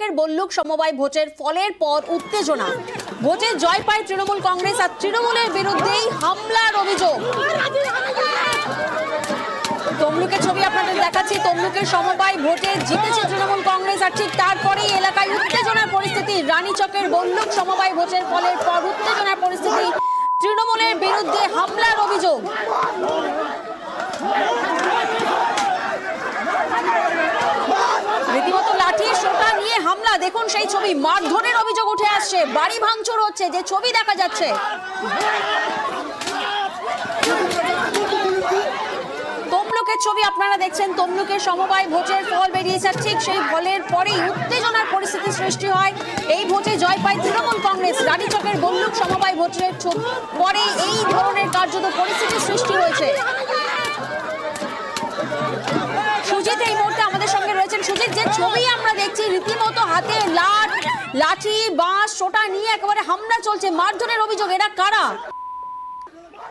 রানীচকের বল্লুক সমবায় ভোটের ফলের পর উত্তেজনা। ভোটে জয় পায় তৃণমূল কংগ্রেস, আর তৃণমূলের বিরুদ্ধেই হামলার অভিযোগ। তমলুকের ছবি আপনাদের দেখাচ্ছি। তমলুকের সমবায় ভোটে জিতেছে তৃণমূল কংগ্রেস, আর ঠিক তারপরেই এলাকায় উত্তেজনার পরিস্থিতি। রানীচকের বল্লুক সমবায় ভোটের ফলের পর উত্তেজনার পরিস্থিতি, তৃণমূলের বিরুদ্ধে হামলার অভিযোগ। রীতিমতো লাঠি সোটা নিয়ে হামলা, দেখুন সেই ছবি। মারধরের অভিযোগ উঠে আসছে, বাড়ি ভাঙচুর হচ্ছে, যে ছবি দেখা যাচ্ছে। তমলুকের ছবি আপনারা দেখছেন। তমলুকের সমবায় ভোটের ফল বেরিয়েছে, ঠিক সেই ফলের পরেই উত্তেজনার পরিস্থিতি সৃষ্টি হয়। এই ভোটে জয় পায় তৃণমূল কংগ্রেস। রানীচকের বল্লুক সমবায় ভোটের পরে এই ধরনের কার্যত পরিস্থিতি সৃষ্টি হয়েছে। সুজিত এই মুহূর্তে আমাদের সঙ্গে রয়েছেন। সুজিত, যে ছবি আমরা দেখছি, রীতিমতো হাতে লাঠি বাঁশ সোটা নিয়ে একেবারে হামলা চলছে, মারধরের অভিযোগ। এরা কারা?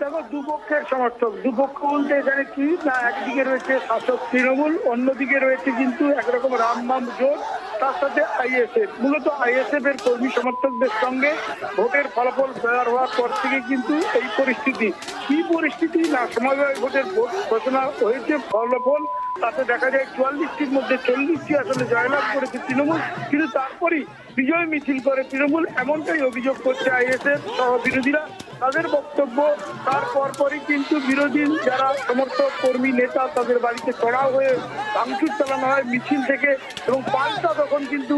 দেখো, দুপক্ষের সমর্থক। দুপক্ষ বলতে এখানে কি না, একদিকে রয়েছে শাসক তৃণমূল, অন্যদিকে রয়েছে কিন্তু একরকম রামবাম জোট, তার সাথে আইএসএফ। মূলত আইএসএফ এর কর্মী সমর্থকদের সঙ্গে ভোটের ফলাফল বের হওয়ার পর থেকে কিন্তু এই পরিস্থিতি। কি পরিস্থিতি না, সমবায় ভোটের ভোট ঘোষণা হয়েছে, ফলাফল তাতে দেখা যায় 44টির মধ্যে 40টি আসলে জয়লাভ করেছে তৃণমূল, কিন্তু তারপরেই বিজয় মিছিল করে তৃণমূল, এমনটাই অভিযোগ করছে আইএসএফ সহ বিরোধীরা। তাদের বক্তব্য, তার পরপরই কিন্তু বিরোধী যারা সমর্থক কর্মী নেতা, তাদের বাড়িতে চড়াও হয়ে ভাঙচুর চালানো হয় মিছিল থেকে, এবং পাল্টা তখন কিন্তু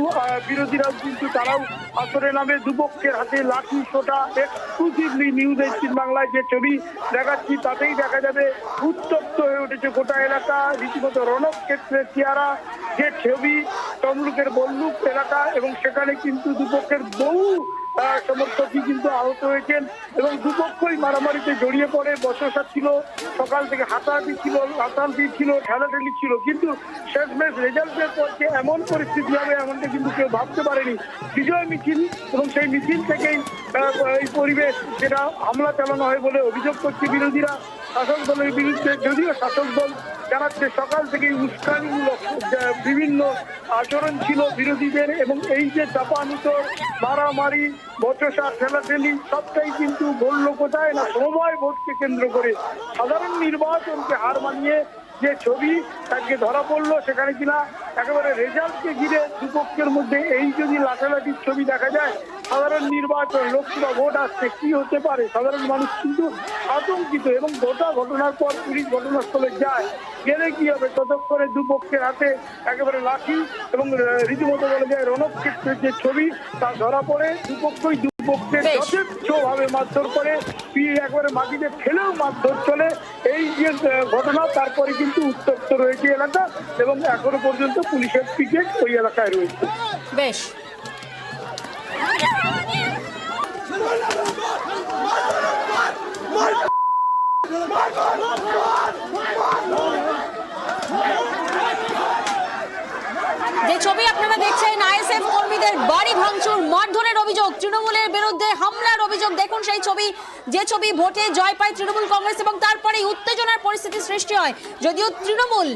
বিরোধীরাও কিন্তু তারাও আসরে নামে। দুপক্ষের হাতে লাঠি সোটা। এক্সক্লুসিভলি নিউজ 18 বাংলায় যে ছবি দেখাচ্ছি তাতেই দেখা যাবে উত্তপ্ত হয়ে উঠেছে গোটা এলাকা, রীতিমতো রণক্ষেত্রের চেহারা। যে ছবি তমলুকের বল্লুক এলাকা, এবং সেখানে কিন্তু দুপক্ষের বহু সমর্থকই কিন্তু আহত হয়েছেন, এবং দুপক্ষই মারামারিতে জড়িয়ে পড়ে। বচসা ছিল, সকাল থেকে হাতাহাতি ছিল, ঠেলাঠেলি ছিল, কিন্তু শেষমেশ রেজাল্টের পর যে এমন পরিস্থিতি হবে এমনটা কিন্তু কেউ ভাবতে পারেনি। বিজয় মিছিল, এবং সেই মিছিল থেকেই এই পরিবেশ, যেটা হামলা চালানো হয় বলে অভিযোগ করছে বিরোধীরা শাসক দলের বিরুদ্ধে। যদিও শাসক দল জানাচ্ছে সকাল থেকেই উস্কানিমূলক বিভিন্ন আচরণ ছিল বিরোধীদের, এবং এই যে চাপানুতোর, মারামারি, বচসা, ঠেলাঠেলি, সবটাই কিন্তু বললো কোথায় না সমবায় ভোটকে কেন্দ্র করে সাধারণ নির্বাচনকে হার মানিয়ে যে ছবি তাকে ধরা পড়লো, সেখানে কিনা একেবারে রেজাল্টকে ঘিরে দুপক্ষের মধ্যে এই যদি লাঠালাঠির ছবি দেখা যায়, সাধারণ নির্বাচন, লোকসভা ভোট আসছে, কি হতে পারে, সাধারণ মানুষ কিন্তু আতঙ্কিত। এবং গোটা ঘটনার পর পুলিশ ঘটনাস্থলে যায়, গেলে কি হবে, ততক্ষণে দুপক্ষের হাতে একেবারে লাঠি, এবং রীতিমতো বলা যায় রণক্ষেত্রের যে ছবি তা ধরা পড়ে। দুপক্ষই দুপক্ষের যথেচ্ছভাবে মারধর করে, একবারে মাটিতে ফেলেও মারধর চলে। এই যে ঘটনা, তারপরে কিন্তু উত্তপ্ত রয়েছে এলাকা, এবং এখনো পর্যন্ত পুলিশের পিকেট ওই এলাকায় রয়েছে। বেশ, যে ছবি আপনারা দেখছেন, আইএসএফ কর্মীদের বাড়ি ভাঙচুর, মারধরের অভিযোগ, তৃণমূলের বিরুদ্ধে হামলার অভিযোগ। দেখুন সেই ছবি, যে ছবি ভোটে জয় পায় তৃণমূল কংগ্রেস, এবং তারপরে উত্তেজনার পরিস্থিতি সৃষ্টি হয়। যদিও তৃণমূল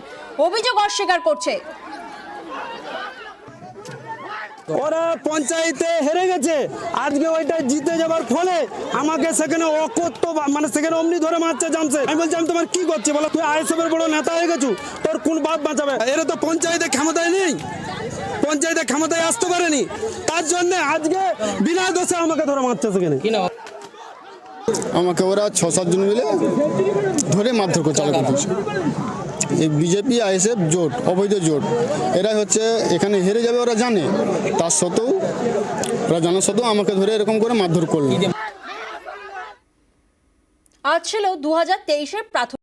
অভিযোগ অস্বীকার করছে। ওরা পঞ্চায়েতে হেরে গেছে, আজকে ওইটা জিতে যাবার ফলে আমাকে সেখানে অকথ্য, মানে সেখানে অমনি ধরে মারছে জানছে। আমি বলছি আমি তোমার কি করছি বলো, তুই আইএসএফের বড় নেতা হয়ে গেছু, তোর কোন বাপ বাঁচাবে? এরা তো পঞ্চায়েতে ক্ষমতায় নেই, পঞ্চায়েতে ক্ষমতায় আসতে পারেনি, তার জন্য আজকে বিনা দোষে আমাকে ধরে মারছে সেখানে। আমাকে ওরা 6-7 জন মিলে ধরে মারধর করে চালু করতেছে। এই বিজেপি আইএসএফ জোট, অবৈধ জোট, এরা হচ্ছে এখানে হেরে যাবে ওরা জানে, তার সত্ত্বেও ওরা জানার সত্ত্বেও আমাকে ধরে এরকম করে মারধর করলো। আজ ছিল 2023-এর প্রাথমিক